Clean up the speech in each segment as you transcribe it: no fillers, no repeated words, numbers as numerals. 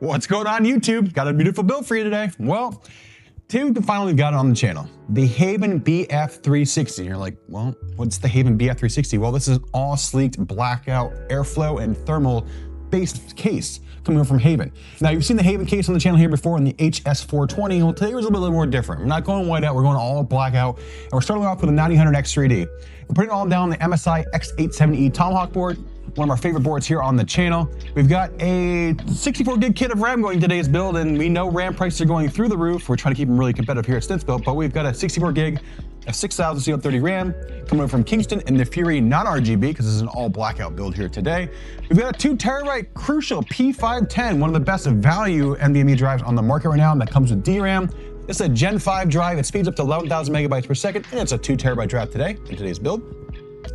What's going on YouTube? Got a beautiful build for you today. Well, today we finally got it on the channel. The HAVN BF360. You're like, well, what's the HAVN BF360? Well, this is all sleeked blackout airflow and thermal based case coming from HAVN. Now you've seen the HAVN case on the channel here before in the HS420. Well, today was a little bit more different. We're not going white out, we're going all blackout. And we're starting off with a 9000X3D. We're putting it all down on the MSI X870E Tomahawk board, one of our favorite boards here on the channel. We've got a 64 gig kit of RAM going today's build, and we know RAM prices are going through the roof. We're trying to keep them really competitive here at Stince build, but we've got a 64 gig of 6000 CL30 RAM coming from Kingston in the Fury non-RGB, because this is an all blackout build here today. We've got a 2 terabyte Crucial P510, one of the best value NVMe drives on the market right now, and that comes with DRAM. This is a Gen 5 drive. It speeds up to 11,000 megabytes per second, and it's a 2 terabyte drive today in today's build.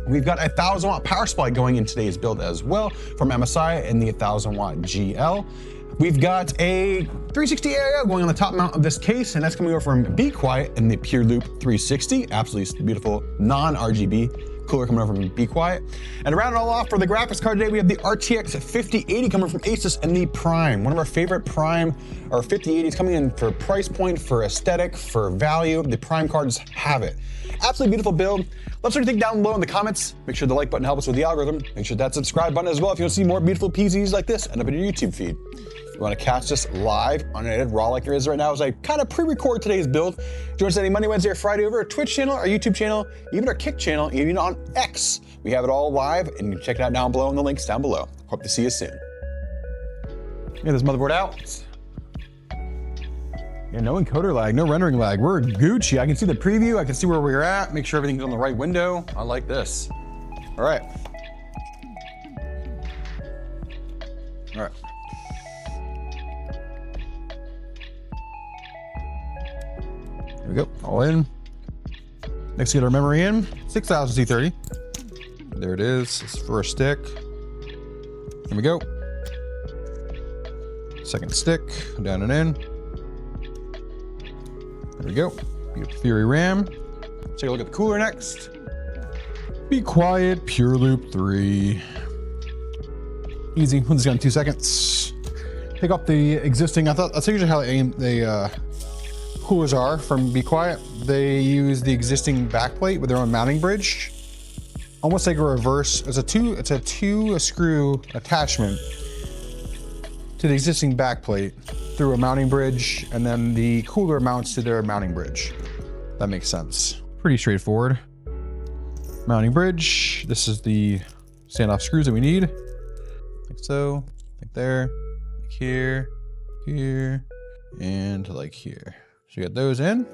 We've got a 1000 watt power supply going in today's build as well from MSI in the 1000 watt GL. We've got a 360 AIO going on the top mount of this case, and that's coming over from Be Quiet in the Pure Loop 360. Absolutely beautiful non-RGB cooler coming over from Be Quiet. And to round it all off for the graphics card today, we have the RTX 5080 coming from Asus and the Prime. One of our favorite Prime or 5080s coming in for price point, for aesthetic, for value. The Prime cards have it. Absolutely beautiful build. Let us know what you think down below in the comments. Make sure the like button helps us with the algorithm. Make sure that subscribe button as well if you want to see more beautiful PCs like this end up in your YouTube feed. If you want to catch this live, unedited, raw like there is right now as I kind of pre-record today's build, join us any Monday, Wednesday, or Friday over our Twitch channel, our YouTube channel, even our Kick channel, even on X. We have it all live, and you can check it out down below in the links down below. Hope to see you soon. Get this motherboard out. Yeah, no encoder lag, no rendering lag. We're Gucci. I can see the preview. I can see where we're at. Make sure everything's on the right window. I like this. All right. All right. There we go. All in. Next, get our memory in. 6000 C30. There it is. It's for a stick. Here we go. Second stick. Down and in. There we go. Beautiful Fury RAM. Let's take a look at the cooler next. Be Quiet, Pure Loop 3. Easy. We'll just go in 2 seconds. Take off the existing. That's usually how they coolers are from Be Quiet. They use the existing backplate with their own mounting bridge. Almost like a reverse. It's a two screw attachment to the existing backplate through a mounting bridge, and then the cooler mounts to their mounting bridge. That makes sense. Pretty straightforward. Mounting bridge. This is the standoff screws that we need. Like so, like there, like here, here, and like here. So we got those in,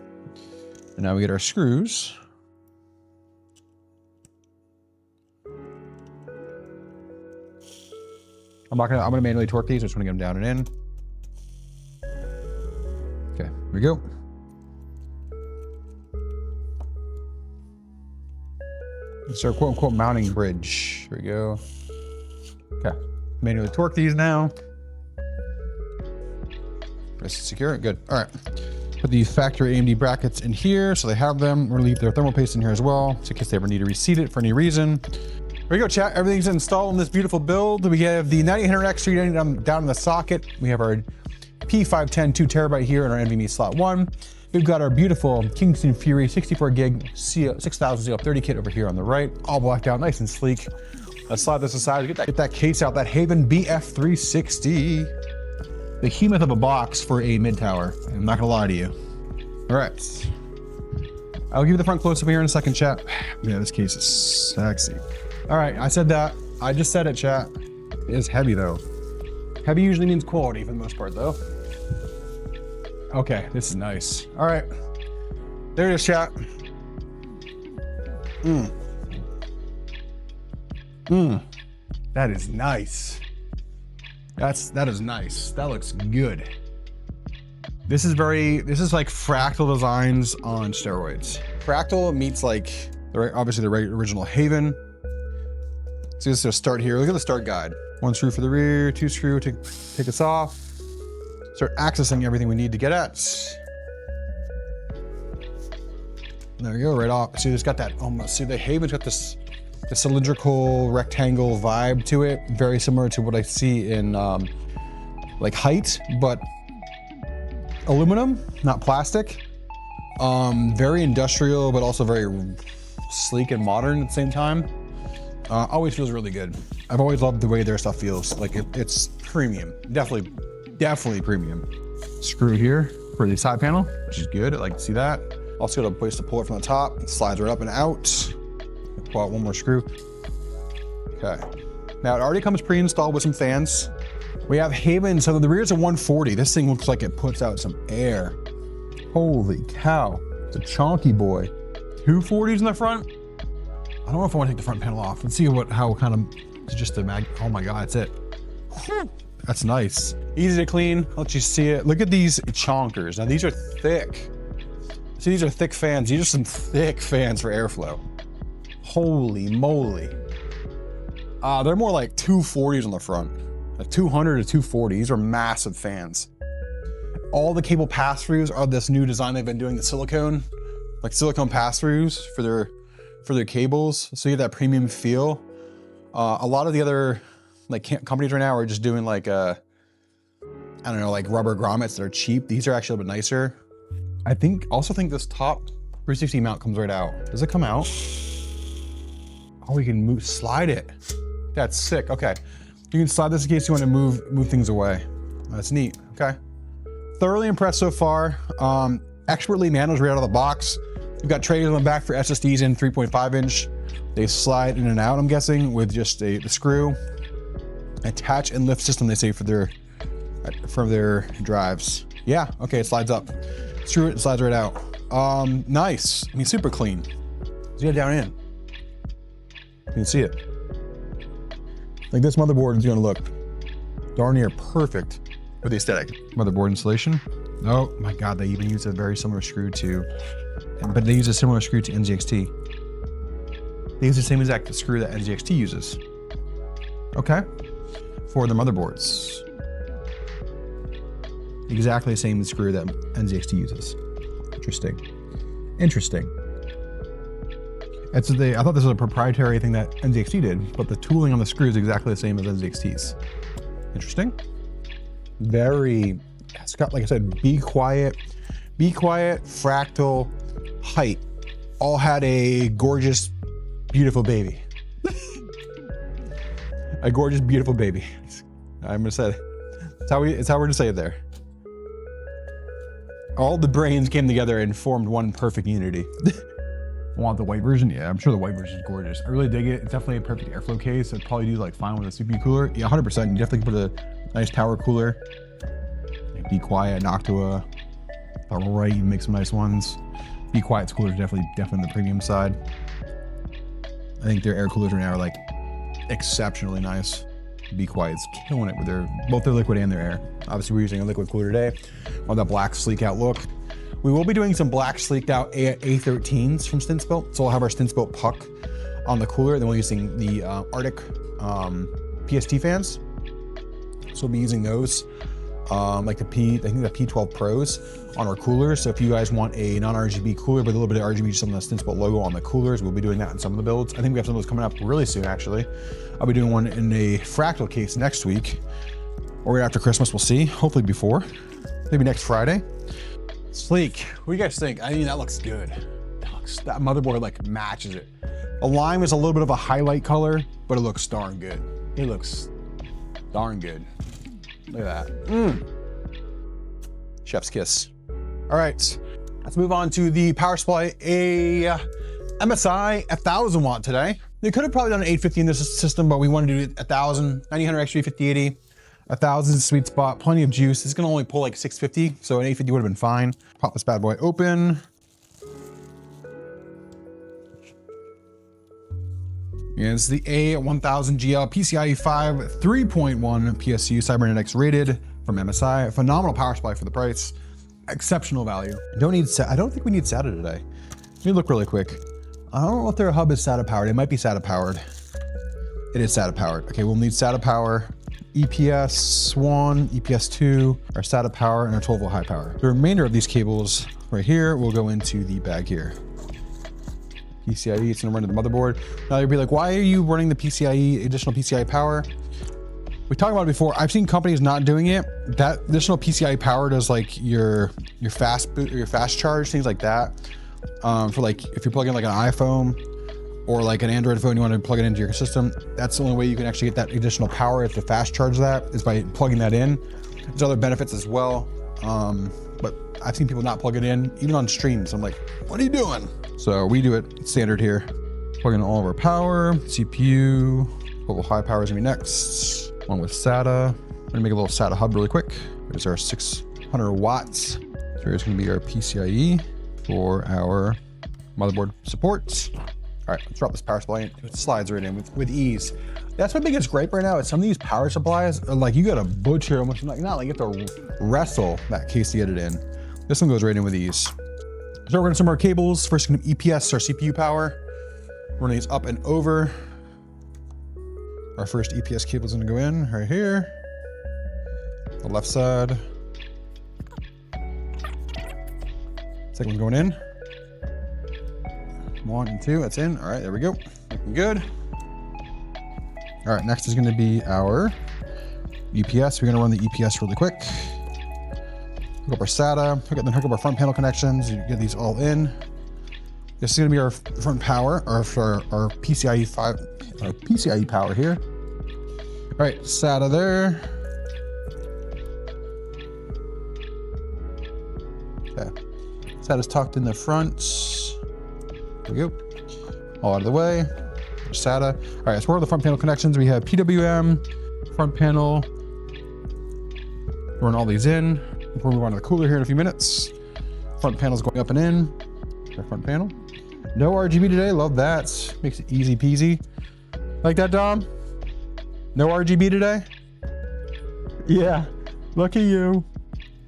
and now we get our screws. I'm gonna manually torque these. I just want to get them down and in. Okay, here we go. It's our quote unquote mounting bridge. Here we go. Okay, manually torque these now. Nice and secure, good. All right, put the factory AMD brackets in here so they have them. We're gonna leave their thermal paste in here as well, so in case they ever need to reseat it for any reason. There we go, chat. Everything's installed in this beautiful build. We have the 9000X3D down in the socket. We have our P510 2 terabyte here in our NVMe slot 1. We've got our beautiful Kingston Fury 64 gig 6000 CL30 kit over here on the right, all blacked out, nice and sleek. Let's slide this aside, get that case out, that HAVN BF360. The behemoth of a box for a mid tower. I'm not gonna lie to you. All right. I'll give you the front close up here in a second, chat. Yeah, this case is sexy. All right, I said that. I just said it, chat. It is heavy though. Heavy usually means quality for the most part though. Okay, this is nice. All right, there it is, chat. That is nice. That is nice. That looks good. This is like Fractal designs on steroids. Fractal meets like obviously the original HAVN. So this is a start here. Look at the start guide. 1 screw for the rear, 2 screw to take this off. Start accessing everything we need to get at. There we go, right off. See, it's got that almost, see the HAVN's got this the cylindrical rectangle vibe to it, very similar to what I see in like height, but aluminum, not plastic. Very industrial, but also very sleek and modern at the same time. Always feels really good. I've always loved the way their stuff feels. Like it's premium, definitely premium. Screw here for the side panel, which is good. I like to see that. Also got a place to pull it from the top. It slides right up and out. Pull out one more screw. Okay. Now it already comes pre-installed with some fans. We have HAVN, so the rear is a 140. This thing looks like it puts out some air. Holy cow, it's a chonky boy. 240s in the front. I don't know if I want to take the front panel off. Let's see how kind of, it's just a oh my God, that's it. That's nice. Easy to clean, I'll let you see it. Look at these chonkers. Now these are thick. See, these are thick fans. These are some thick fans for airflow. Holy moly. They're more like 240s on the front. A 200 to 240, these are massive fans. All the cable pass-throughs are this new design they've been doing, the silicone pass-throughs for their cables, so you have that premium feel. A lot of the other like companies right now are just doing like I don't know, like rubber grommets that are cheap. These are actually a little bit nicer. I also think this top 360 mount comes right out. Does it come out? Oh, we can slide it. That's sick. Okay, you can slide this in case you want to move things away. That's neat. Okay. Thoroughly impressed so far. Expertly managed right out of the box. We've got trays on the back for SSDs in 3.5 inch. They slide in and out, I'm guessing, with just the screw. Attach and lift system, they say, for their drives. Yeah, okay, it slides up. Screw it slides right out. Nice. I mean, super clean. Let's get it down in. You can see it. Like this motherboard is gonna look darn near perfect with the aesthetic. Motherboard installation. Oh my God, they even use a very similar screw but they use a similar screw to NZXT. They use the same exact screw that NZXT uses. Okay, for the motherboards. Exactly the same screw that NZXT uses. Interesting. I thought this was a proprietary thing that NZXT did, but the tooling on the screw is exactly the same as NZXT's. Interesting. It's got, like I said, be quiet, fractal, height, all had a gorgeous, beautiful baby. A gorgeous, beautiful baby. I'm gonna say, it's how we're gonna say it there. All the brains came together and formed one perfect unity. Want the white version? Yeah, I'm sure the white version is gorgeous. I really dig it. It's definitely a perfect airflow case. I'd probably do like fine with a CPU cooler. Yeah, 100%. You definitely put a nice tower cooler. Be Quiet, Noctua, right, you make some nice ones. Be Quiet's coolers definitely the premium side. I think their air coolers right now are like exceptionally nice. Be Quiet's killing it with both their liquid and their air. Obviously we're using a liquid cooler today on that black sleek out look. We will be doing some black sleeked out A13s from Stince built. So we'll have our Stince built puck on the cooler. Then we're using the Arctic PST fans. So we'll be using those. Like the P12 Pros on our coolers. So if you guys want a non-RGB cooler, but a little bit of RGB, just on the Stince built logo on the coolers, we'll be doing that in some of the builds. I think we have some of those coming up really soon, actually. I'll be doing one in a fractal case next week, or right after Christmas, we'll see. Hopefully before, maybe next Friday. Sleek, what do you guys think? I mean, that looks good. That motherboard like matches it. The lime is a little bit of a highlight color, but it looks darn good. It looks darn good. Look at that. Chef's kiss. All right, let's move on to the power supply. A MSI 1000 watt today. They could have probably done an 850 in this system, but we wanted to do 1000, 9000 XG 5080. 1000 is a sweet spot, plenty of juice. It's gonna only pull like 650, so an 850 would have been fine. Pop this bad boy open. Yeah, it's the A1000GL PCIe 5 3.1 PSU cybernetics rated from MSI. Phenomenal power supply for the price. Exceptional value. I don't think we need SATA today. Let me look really quick. I don't know if their hub is SATA powered. It might be SATA powered. It is SATA powered. Okay, we'll need SATA power. EPS 1, EPS 2, our SATA power, and our 12 volt high power. The remainder of these cables right here will go into the bag here. PCIe, it's gonna run to the motherboard. Now you'll be like, why are you running the PCIe, additional PCIe power? We talked about it before. I've seen companies not doing it. That additional PCIe power does like your fast boot or your fast charge, things like that. For like, if you're plugging like an iPhone or like an Android phone, you want to plug it into your system. That's the only way you can actually get that additional power to fast charge that is by plugging that in. There's other benefits as well. But I've seen people not plug it in, even on streams. I'm like, what are you doing? So we do it standard here. Plug in all of our power, CPU, level high power is gonna be next. One with SATA. We're gonna make a little SATA hub really quick. There's our 600 watts. Here's gonna be our PCIe for our motherboard supports. All right, let's drop this power supply in. It slides right in with ease. That's my biggest gripe right now is some of these power supplies are like, you gotta butcher almost, like not like you have to wrestle that case to get it in. This one goes right in with ease. So we're gonna some more cables. First, gonna EPS, our CPU power. We're running these up and over. Our first EPS cable is gonna go in right here. The left side. Second one going in. 1 and 2, that's in. All right, there we go. Looking good. All right, next is gonna be our EPS. We're gonna run the EPS really quick. Hook up our SATA, hook up our front panel connections. You get these all in. This is gonna be our front power, or for our PCIe power here. All right, SATA there. Okay, SATA's tucked in the front. There we go. All out of the way. SATA. All right, so what are the front panel connections? We have PWM, front panel. Run all these in. Before we move on to the cooler here in a few minutes. Front panel's going up and in. Our front panel. No RGB today, love that. Makes it easy peasy. Like that, Dom? No RGB today? Yeah, lucky you.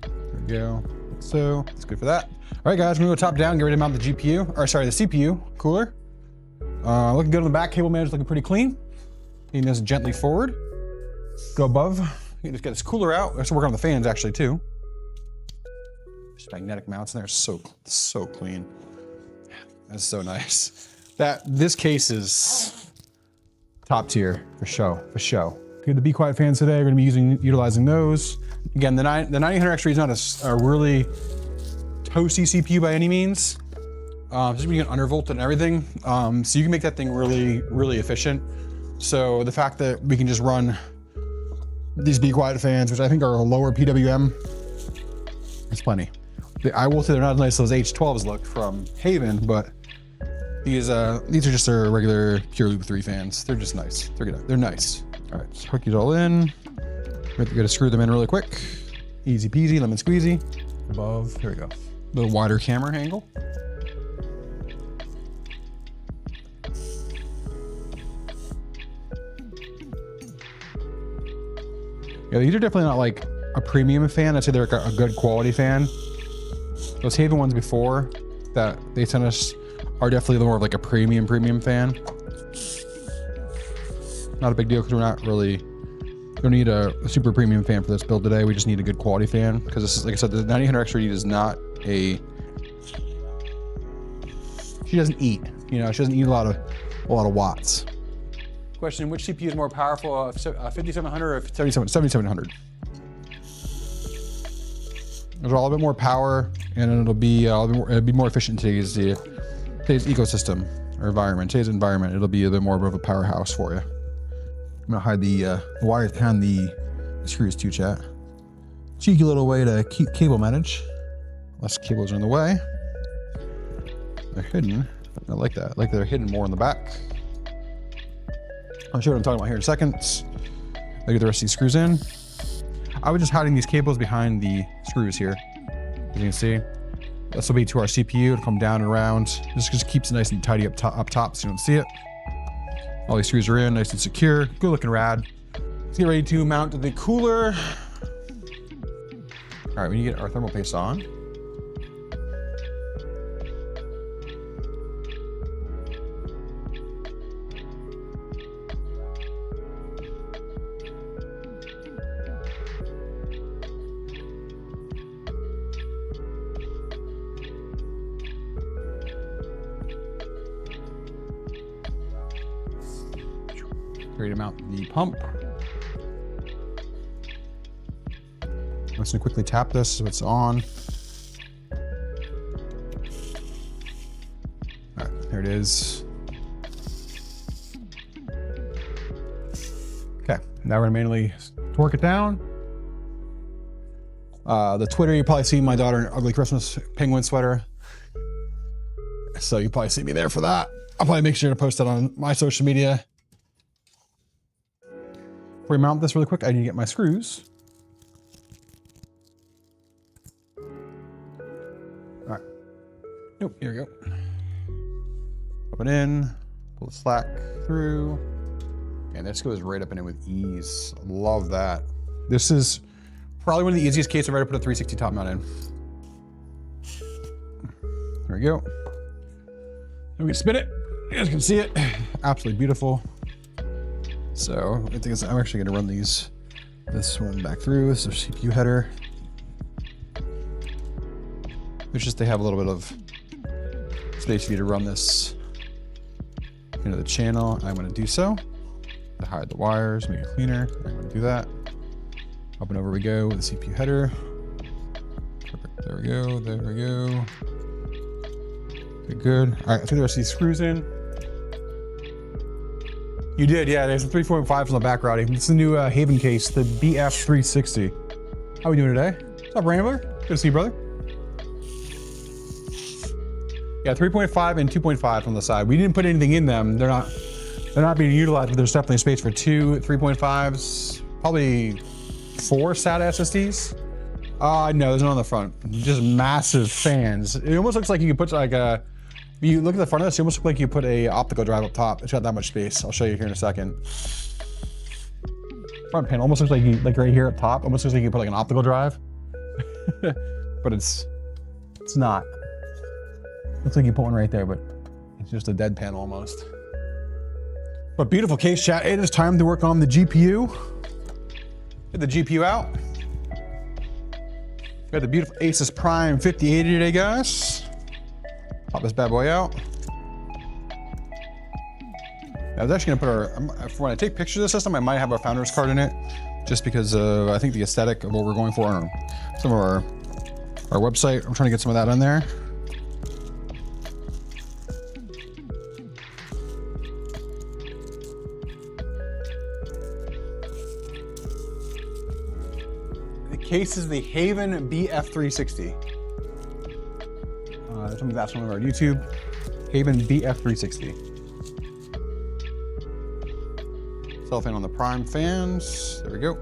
There we go. So, that's good for that. All right, guys, we're gonna go top down, get ready to mount the GPU, or sorry, the CPU cooler. Looking good on the back, cable management looking pretty clean. Lean this gently forward. Go above. You can just get this cooler out. Let's work on the fans actually too. Just magnetic mounts in there, so clean. That's so nice. This case is top tier for show. Okay, the Be Quiet fans today, we're gonna be utilizing those. Again, the 9000X3 is not a really toasty CPU by any means. Just being undervolted and everything. So you can make that thing really, really efficient. So the fact that we can just run these Be Quiet fans, which I think are a lower PWM, it's plenty. I will say they're not as nice as those H12s look from HAVN, but these are just their regular Pure Loop 3 fans. They're just nice. They're good. They're nice. All right, let's hook these all in. We're gonna screw them in really quick. Easy peasy, lemon squeezy. Above, there we go. A little wider camera angle. Yeah, these are definitely not like a premium fan. I'd say they're like a good quality fan. Those HAVN ones before that they sent us are definitely more of like a premium fan. Not a big deal because we don't need a super premium fan for this build today. We just need a good quality fan because this is, like I said, the 9000X3 is not she doesn't eat. You know, she doesn't eat a lot of watts. Question: which CPU is more powerful, 5700 or 7700? There's a little bit more power, and it'll be more efficient in today's ecosystem or environment. Today's environment, it'll be a bit more of a powerhouse for you. I'm gonna hide the wires behind the screws too, chat. Cheeky little way to keep cable manage. Less cables are in the way. They're hidden. I like that. Like they're hidden more in the back. I'll show you what I'm talking about here in a second. I'll get the rest of these screws in. I was just hiding these cables behind the screws here. As you can see, this will be to our CPU. It'll come down and around. This just keeps it nice and tidy up top so you don't see it. All these screws are in, nice and secure. Good looking rad. Let's get ready to mount the cooler. All right, we need to get our thermal paste on. Ready to mount the pump. just gonna quickly tap this so it's on. All right, there it is. Okay, now we're gonna manually torque it down. The Twitter, you probably see my daughter in an ugly Christmas penguin sweater. So you probably see me there for that. I'll probably make sure to post it on my social media. Before we mount this really quick, I need to get my screws. All right. Nope, here we go. Pop it in, pull the slack through. And this goes right up in it with ease. Love that. This is probably one of the easiest cases I've ever put a 360 top mount in. There we go. And we can spin it. You guys can see it. Absolutely beautiful. So I think I'm actually going to run this one back through. This is a CPU header. It's just they have a little bit of space for you to run this into the channel. I'm going to do so. To hide the wires, make it cleaner. I'm going to do that. Up and over we go with the CPU header. Perfect. There we go. There we go. Okay, good. All right, I'll take the rest of these screws in. You did, yeah. There's some 3.5s on the back, Roddy. It's the new HAVN case, the BF360. How are we doing today? What's up, Rambler? Good to see you, brother. Yeah, 3.5 and 2.5 on the side. We didn't put anything in them. They're not being utilized, but there's definitely space for 2 3.5s, probably 4 SATA SSDs. No, there's none on the front. Just massive fans. It almost looks like you could put like a, if you look at the front of this, it almost looks like you put a optical drive up top. It's got that much space. I'll show you here in a second. Front panel almost looks like like right here up top, almost looks like you put like an optical drive. But it's not. Looks like you put one right there, but it's just a dead panel almost. But beautiful case, chat. It is time to work on the GPU. Get the GPU out. Got the beautiful Asus Prime 5080 today, guys. Pop this bad boy out. I was actually gonna put when I take pictures of the system, I might have our founder's card in it, just because of, I think, the aesthetic of what we're going for on some of our website. I'm trying to get some of that on there. Case is the HAVN BF360. That's one of our YouTube. HAVN BF360. Cellophane on the prime fans. There we go.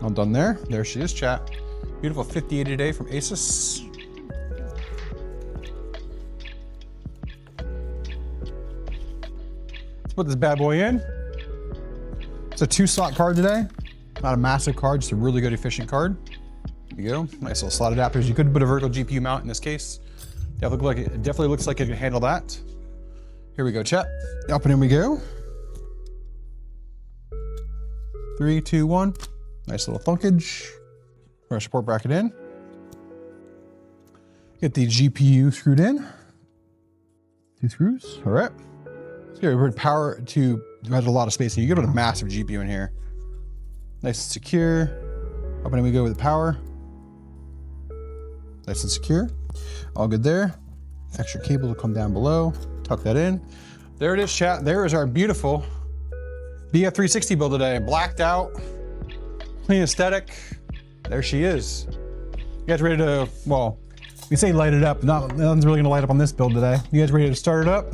All done there. There she is, chat. Beautiful 5080 today from Asus. Let's put this bad boy in. It's a 2-slot card today. Not a massive card, just a really good efficient card. There you go. Nice little slot adapters. You could put a vertical GPU mount in this case. Definitely looks like it can handle that. Here we go, chat. Up and in we go. 3, 2, 1. Nice little thunkage. Our support bracket in. Get the GPU screwed in. 2 screws. All right. So here we put power to, has a lot of space. So you get a massive GPU in here. Nice and secure. Up and in we go with the power. Nice and secure. All good there. Extra cable will come down below. Tuck that in. There it is, chat. There is our beautiful BF360 build today. Blacked out, clean aesthetic. There she is. You guys ready to, well, we say light it up. Nothing's really gonna light up on this build today. You guys ready to start it up?